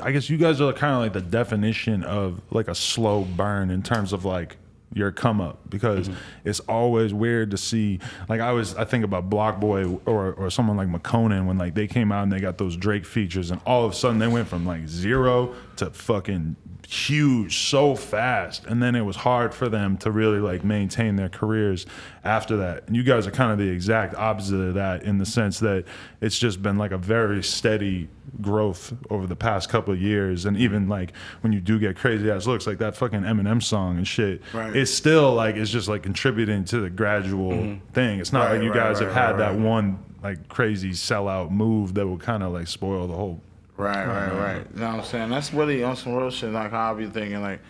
I guess you guys are kind of like the definition of like a slow burn in terms of like your come up, because it's always weird to see, like I think about Block Boy or someone like McConan when like they came out and they got those Drake features and all of a sudden they went from like 0 to fucking huge so fast, and then it was hard for them to really like maintain their careers after that. And you guys are kind of the exact opposite of that, in the sense that it's just been like a very steady growth over the past couple of years. And even like when you do get crazy ass looks like that fucking Eminem song and shit, it's still like it's just like contributing to the gradual thing. It's not like you guys have had that one like crazy sellout move that will kind of like spoil the whole. Right. You know what I'm saying? That's really on some real shit, like how I be thinking, like,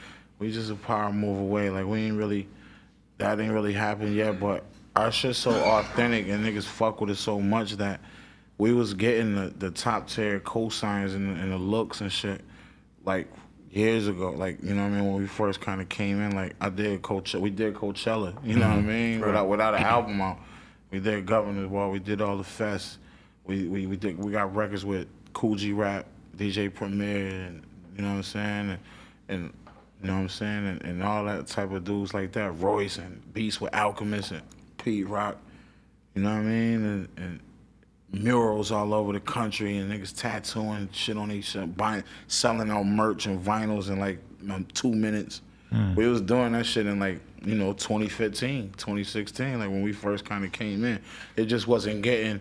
we just a power move away. Like, that ain't really happened yet, but our shit's so authentic and niggas fuck with it so much that we was getting the top tier cosigns and the looks and shit, like, years ago. Like, you know what I mean? When we first kind of came in, like, we did Coachella, you know what I mean? Without an album out. We did Governor's Ball, we did all the fests. We got records with Cool G Rap, DJ Premier, and you know what I'm saying, and you know what I'm saying, and all that type of dudes like that, Royce and Beats with Alchemist and Pete Rock, you know what I mean, and murals all over the country and niggas tattooing shit on each other, selling out merch and vinyls in like 2 minutes. We was doing that shit in like, you know, 2015, 2016, like when we first kind of came in. It just wasn't getting.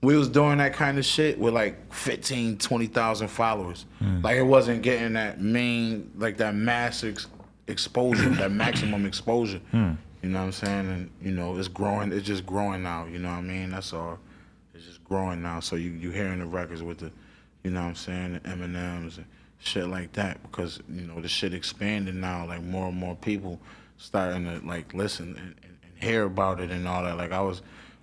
We was doing that kind of shit with like 15, 20,000 followers. Like it wasn't getting that like that mass exposure, that maximum exposure. You know what I'm saying? And you know, it's just growing now, you know what I mean? That's all. It's just growing now. So you hearing the records with the, you know what I'm saying, the Eminems and shit like that, because, you know, the shit expanding now, like more and more people starting to like listen and hear about it and all that. Like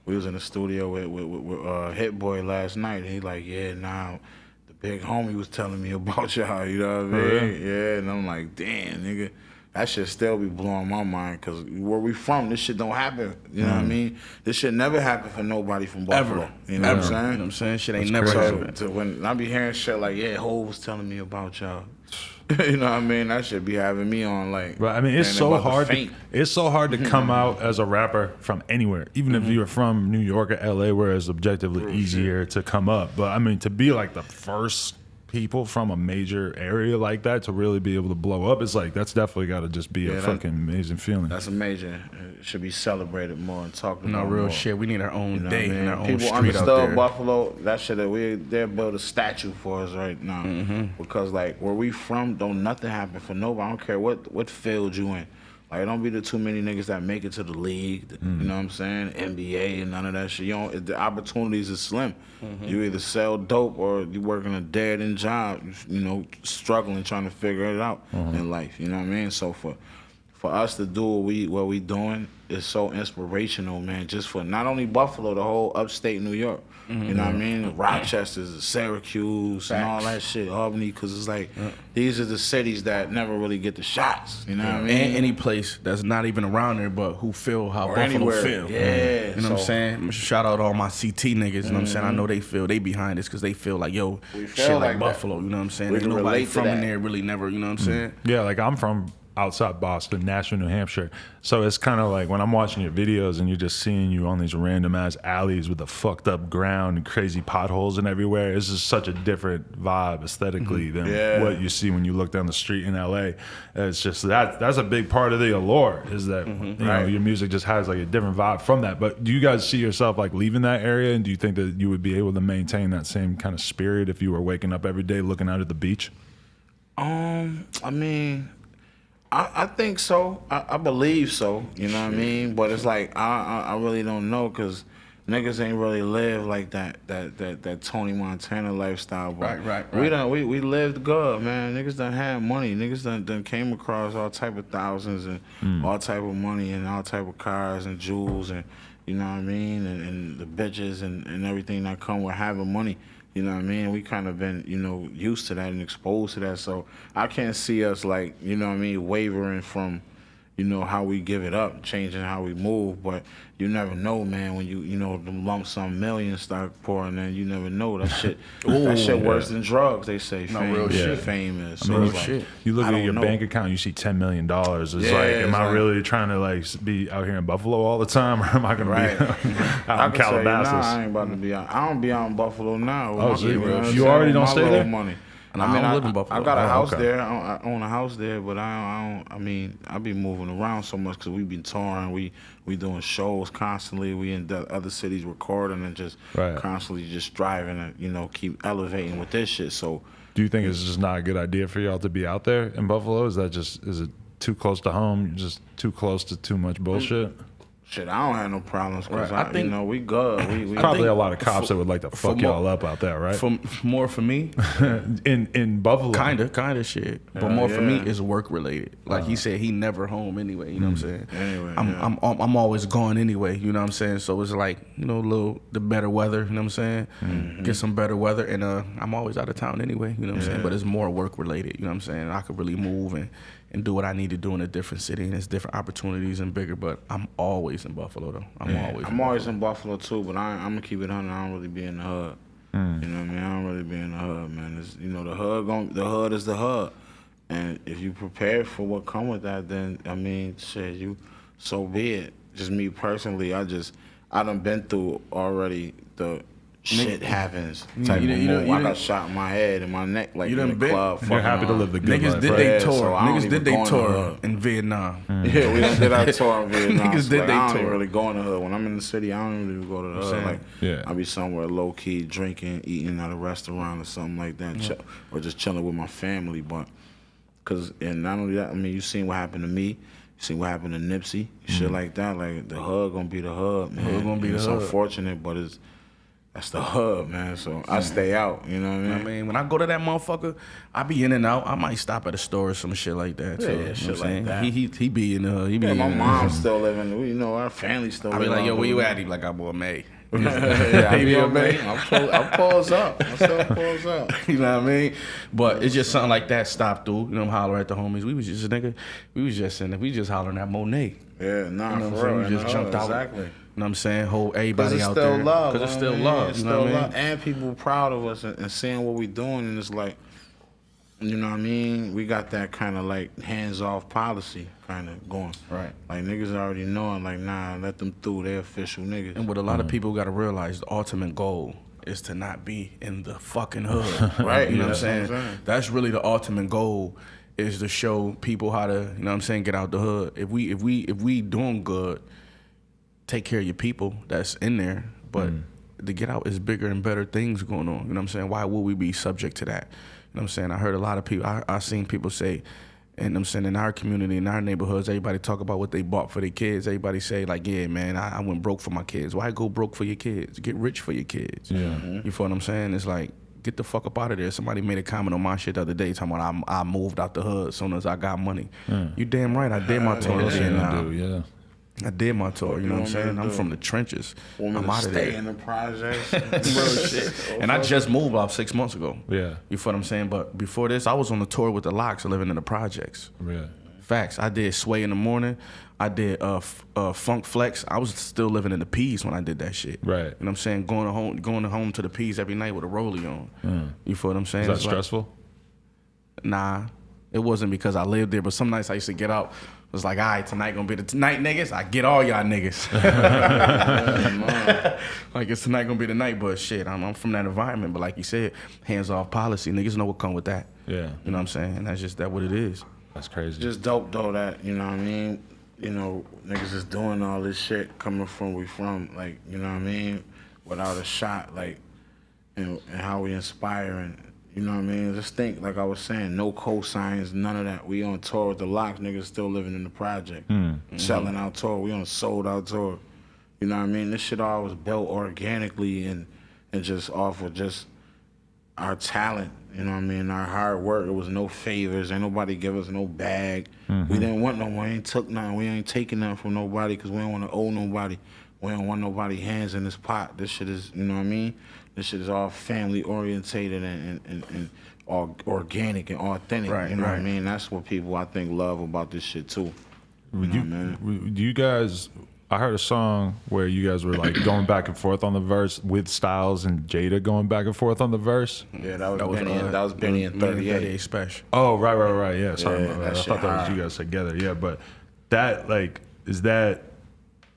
we was in the studio with Hit Boy last night, and he like, yeah, now the big homie was telling me about y'all, you know what I mean? Yeah, and I'm like, damn, nigga, that shit still be blowing my mind, because where we from, this shit don't happen, you know what I mean? This shit never happened for nobody from Buffalo. Ever. You know what I'm saying? You know what I'm saying? Shit ain't never happened. So when I be hearing shit like, yeah, Hov was telling me about y'all, you know what I mean? That should be having me on like. Right. I mean, it's so hard. It's so hard to come out as a rapper from anywhere, even if you're from New York or LA, where it's objectively easier to come up. But I mean, to be like the first people from a major area like that to really be able to blow up, it's like that's definitely got to just be a fucking amazing feeling. That's amazing. It should be celebrated more and talked about. No real more. shit. We need our own day and our own people street understood out there. Buffalo. That shit that they're build a statue for us right now, because like where we from, don't nothing happen for nobody. I don't care what field you in. Like, don't be the too many niggas that make it to the league, you know what I'm saying? NBA and none of that shit. The opportunities is slim. You either sell dope or you working a dead-end job, you know, struggling, trying to figure it out in life, you know what I mean? So for us to do what we doing is so inspirational, man, just for not only Buffalo, the whole upstate New York. You know what I mean? Rochester, Syracuse, and all that shit, Albany, because it's like, these are the cities that never really get the shots, you know what I mean? And any place that's not even around there, but who feel how Buffalo anywhere. feel. Yeah. You know what I'm saying? Shout out to all my CT niggas, you know what I'm saying? I know they behind this because they feel like, yo, shit like Buffalo, you know what I'm saying? There's nobody from in there really never, you know what I'm saying? Yeah, like I'm from outside Boston, Nashville, New Hampshire. So it's kind of like when I'm watching your videos and you're just seeing you on these random ass alleys with the fucked up ground and crazy potholes and everywhere. It's just such a different vibe aesthetically than what you see when you look down the street in LA. It's just that's a big part of the allure, is that you know, your music just has like a different vibe from that. But do you guys see yourself like leaving that area, and do you think that you would be able to maintain that same kind of spirit if you were waking up every day looking out at the beach? I mean, I think so. I believe so. You know what I mean? But it's like I really don't know, because niggas ain't really live like that Tony Montana lifestyle. But right. We lived good, man. Niggas done had money. Niggas done came across all type of thousands and all type of money and all type of cars and jewels, and you know what I mean, and the bitches and everything that come with having money. You know what I mean? We kind of been, you know, used to that and exposed to that. So I can't see us like, you know what I mean, wavering from, you know, how we give it up, changing how we move. But you never know, man, when you know, the lump sum millions start pouring in, you never know. That shit, that shit worse than drugs, they say. No, real shit. Fame is. I So mean, it's like, you look I at don't your know. bank account, you see $10 million. It's Yeah, like, it's am I like- really trying to like be out here in Buffalo all the time, or am I gonna Right. be I out in can tell you now, Calabasas? I ain't about to be out. I don't be out in Buffalo now. Oh, With so my- you- know what I'm you saying? already With don't my stay little there? Money. Nah, I mean, I don't live in Buffalo. I got a Oh, house okay. there. I own a house there, but I mean, I be moving around so much because we been touring. We doing shows constantly. We in the other cities recording and just Right. constantly just striving to, you know, keep elevating with this shit. So Do you think it's just not a good idea for y'all to be out there in Buffalo? Is it too close to home? Just too close to too much bullshit? shit, I don't have no problems because Right. I think- you know, we good. We Probably think a lot of cops that would like to fuck more- y'all up out there, right? For me, in Buffalo, kinda shit. But more for me yeah. is work related. Like he said, he never home anyway. You know what I'm saying? Anyway, I'm always gone anyway. You know what I'm saying? So it's like, you know, the better weather. You know what I'm saying? Get some better weather, and I'm always out of town anyway. You know what I'm saying? But it's more work related. You know what I'm saying? I could really move and do what I need to do in a different city, and it's different opportunities and bigger. But I'm always in Buffalo though. I'm always in Buffalo too, but I'm gonna keep it 100. I don't really be in the hood. You know what I mean? I don't really be in the hood, man. It's, you know, the hood is the hood, and if you prepare for what come with that, then I mean, shit, so be it. Just me personally, I done been through already the shit happens type of move. I got shot in my head and my neck like You in done the been- club. You're happy to live the good Niggas life, did right? they Yeah, tour. so I don't Niggas even did they go in the tour hood. in Vietnam. Yeah, we done did our tour in Vietnam. Niggas so did like, they I don't tour. even really go in the hood. When I'm in the city, I don't even go to the hood. saying? Like, Yeah. I be somewhere low key, drinking, eating at a restaurant or something like that, or just chilling with my family. But and not only that, I mean, you seen what happened to me. You seen what happened to Nipsey, shit like that. Like the hood gonna be the hood, man. Hood gonna be And the it's hood. unfortunate, but that's the hood, man. So I stay out. You know what I mean? I mean, when I go to that motherfucker, I be in and out. I might stop at a store or some shit like that. Too. Yeah, You know shit what I'm like saying? that. He be in the hood. He be Yeah, in my the mom's still living. You know, our family still. I be living like, yo, out where you there. at? He be like, I'm on May. Yeah, I He be be on on me. me. I pulls up. I still pulls up. You know what I mean? But it's just something like that stopped through. You know, I'm hollering at the homies. We was just hollering at Monet. Yeah, nah, You know what I'm for saying? real. We just jumped out. Exactly. You know what I'm saying? Hold Because everybody it's out still there. love. Because it's you know still what I mean? love. It's You know what I still mean? love. And people proud of us and seeing what we doing. And it's like, you know what I mean? We got that kind of like hands-off policy kind of going. Right. Like niggas already knowing, like, nah, let them through. They're official niggas. And what a lot of people got to realize, the ultimate goal is to not be in the fucking hood. Right, You know what I'm that's what I'm saying? saying. That's really the ultimate goal, is to show people how to, you know what I'm saying, get out the hood. If we doing good, take care of your people that's in there, but to get out is bigger and better things going on. You know what I'm saying? Why would we be subject to that? You know what I'm saying? I heard a lot of people, I seen people say, and I'm saying in our community, in our neighborhoods, everybody talk about what they bought for their kids. Everybody say like, yeah, man, I went broke for my kids. Why go broke for your kids? Get rich for your kids. Yeah. You feel what I'm saying? It's like, get the fuck up out of there. Somebody made a comment on my shit the other day talking about I moved out the hood as soon as I got money. You damn right, I did my tour. What else you and, gonna do? Yeah. I did my tour, you know what I'm you saying? want me to I'm do? from the trenches. Want me I'm to out of stay there. in the projects? And I just moved off 6 months ago. Yeah. You feel what I'm saying? But before this, I was on the tour with the Locks, living in the projects. Yeah. Facts. I did Sway in the morning. I did Funk Flex. I was still living in the P's when I did that shit. Right. You know what I'm saying? Going home to the P's every night with a rollie on. You feel what I'm saying? Is that It's like- stressful? Nah, it wasn't because I lived there. But some nights I used to get out. It was like, all right, tonight gonna be the night, niggas. I get all y'all niggas. Like it's tonight gonna be the night. But shit, I'm from that environment. But like you said, hands off policy. Niggas know what come with that. Yeah. You know what I'm saying? And that's just that what it is. That's crazy. Just dope though that, you know what I mean? You know, niggas is doing all this shit coming from where we from, like, you know what I mean? Without a shot, like, and how we inspiring, you know what I mean? Just think, like I was saying, no cosigns, none of that. We on tour with the Locks, niggas still living in the project, selling out tour. We on a sold out tour. You know what I mean? This shit all was built organically and just off of just our talent, you know what I mean? Our hard work. It was no favors. Ain't nobody give us no bag. We didn't want no one. We ain't took nothing. We ain't taking nothing from nobody because we don't want to owe nobody. We don't want nobody hands in this pot. This shit is, you know what I mean? This shit is all family orientated and all organic and authentic. Right, you know what I right. mean? That's what people, I think, love about this shit too. Do you guys? I heard a song where you guys were like going back and forth on the verse with Styles and Jada going back and forth on the verse. Yeah, that was Benny and 38 Special. Oh, right. Yeah, sorry. Yeah, I thought that was you guys together. Yeah, but that like is that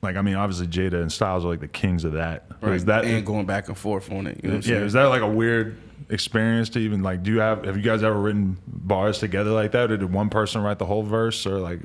like I mean obviously Jada and Styles are like the kings of that. Right. Is that and going back and forth on it? You know what I'm saying? Is that like a weird experience to even like? Have you guys ever written bars together like that, or did one person write the whole verse, or like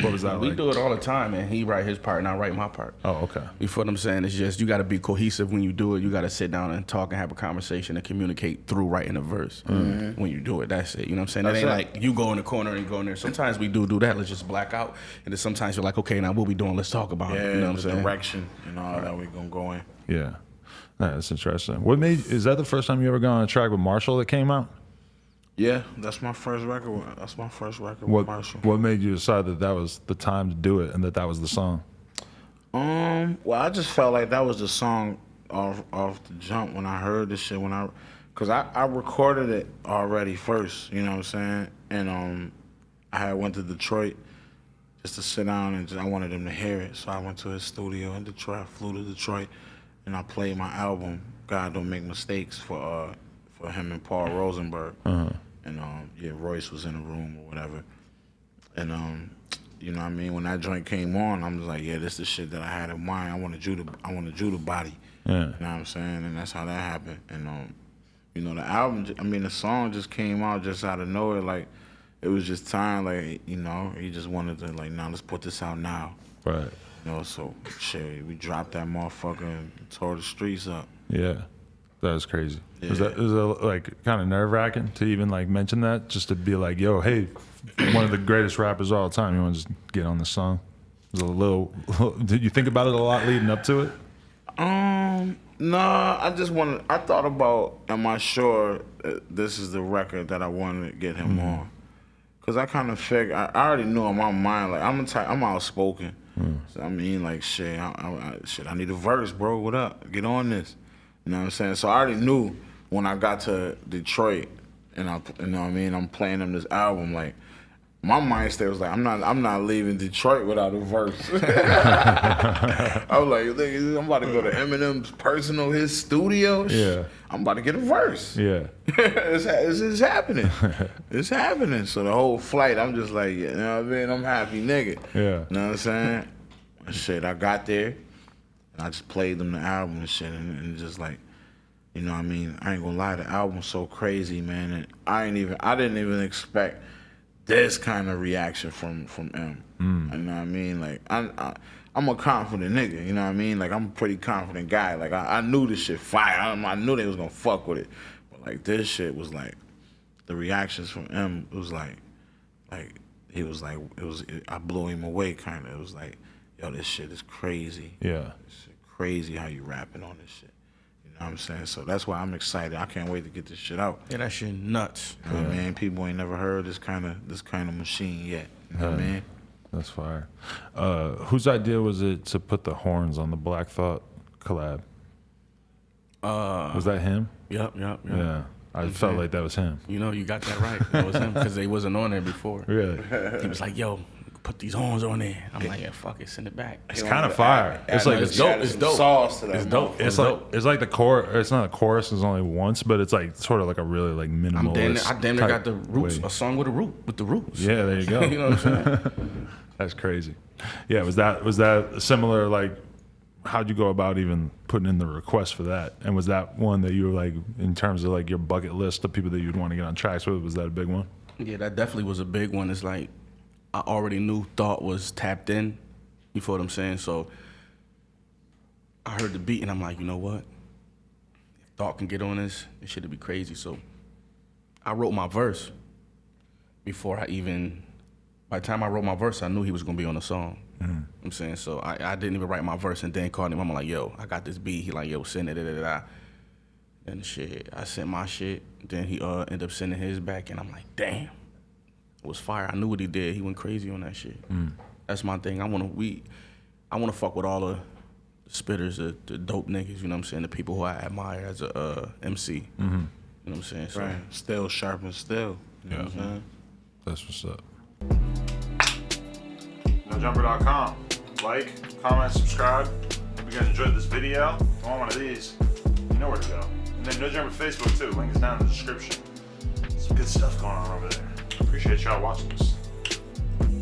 what was that We like? do it all the time, and he write his part and I write my part. Oh, okay. You feel what I'm saying? It's just you got to be cohesive when you do it. You got to sit down and talk and have a conversation and communicate through writing a verse. When you do it, that's it. You know what I'm saying? It ain't like you go in the corner and go in there. Sometimes we do that. Let's just black out, and then sometimes you're like, okay, now what we doing? Let's talk about it. You know what I'm saying? Direction and all that we gonna go in. Yeah. Nah, that's interesting. Is that the first time you ever got on a track with Marshall that came out? Yeah, that's my first record. With Marshall. What made you decide that was the time to do it and that was the song? Well, I just felt like that was the song off the jump when I heard this shit. Cause I recorded it already first. You know what I'm saying? And I had went to Detroit just to sit down and I wanted him to hear it. So I went to his studio in Detroit. I flew to Detroit. And I played my album, God Don't Make Mistakes, for him and Paul Rosenberg. And Royce was in the room or whatever. And you know what I mean? When that joint came on, I'm just like, yeah, this is the shit that I had in mind. I wanted you to body. Yeah. You know what I'm saying? And that's how that happened. And you know, the song just came out just out of nowhere. Like, it was just time, like, you know, he just wanted to like, now let's put this out now. Right. You know, so shit, we dropped that motherfucker and tore the streets up. Yeah, that was crazy. Yeah. Is that like kind of nerve wracking to even like mention that, just to be like, yo, hey, one of the greatest rappers of all time, you want to just get on the song? It was a little. Did you think about it a lot leading up to it? No, I thought about, am I sure this is the record that I wanted to get him on? Cause I kind of figured, I already knew in my mind, like I'm outspoken. So, I mean, like, shit, I need a verse, bro. What up? Get on this. You know what I'm saying? So I already knew when I got to Detroit and you know what I mean, I'm playing him this album, like, my mind state was like, I'm not leaving Detroit without a verse. I was like, I'm about to go to Eminem's his studio. Yeah. I'm about to get a verse. Yeah. It's happening. It's happening. So the whole flight, I'm just like, you know what I mean? I'm happy nigga. Yeah. You know what I'm saying? And shit, I got there, and I just played them the album and shit, and just like, you know what I mean? I ain't gonna lie, the album's so crazy, man. And I didn't even expect this kind of reaction from M. You know what I mean? Like, I'm a confident nigga, you know what I mean? Like, I'm a pretty confident guy. Like, I knew this shit fire. I knew they was gonna fuck with it. But, like, this shit was like, the reactions from M, it was like, he was like, I blew him away, kind of. It was like, yo, this shit is crazy. Yeah. This shit crazy how you rapping on this shit. You know what I'm saying? So that's why I'm excited. I can't wait to get this shit out. Yeah, that shit nuts. You know what I mean? People ain't never heard this kind of machine yet. You know what I mean? That's fire. Whose idea was it to put the horns on the Black Thought collab? Was that him? Yep. Yeah. I felt like that was him. You know, you got that right. It was him because they wasn't on there before. Really? He was like, yo, put these horns on there. I'm like, yeah, fuck it, send it back. It's kind of fire. It's like it's dope. It's dope. Sauce to that It's dope. it's like the chorus. It's not a chorus. It's only once, but it's like sort of like a really like minimalist. I damn near got the roots. way. A song with the roots. Yeah, there you go. You know what I'm saying? That's crazy. Yeah, was that similar? Like, how'd you go about even putting in the request for that? And was that one that you were like, in terms of like your bucket list of people that you'd want to get on tracks with? Was that a big one? Yeah, that definitely was a big one. It's like I already knew Thought was tapped in. You feel what I'm saying? So I heard the beat and I'm like, you know what? If Thought can get on this, it should be crazy. So I wrote my verse before by the time I wrote my verse, I knew he was gonna be on the song. You know what I'm saying? So I didn't even write my verse and then called him. I'm like, yo, I got this beat. He like, yo, send it, And shit, I sent my shit. Then he ended up sending his back and I'm like, damn. It was fire. I knew what he did. He went crazy on that shit. That's my thing. I wanna fuck with all the spitters, the dope niggas, you know what I'm saying? The people who I admire as a MC. You know what I'm saying? So, right. Still sharp and still. You know what I'm saying? That's what's up. You know nojumper.com. Like, comment, subscribe. Hope you guys enjoyed this video. If you want one of these, you know where to go. And then No Jumper Facebook too. Link is down in the description. Some good stuff going on over there. Appreciate y'all watching this.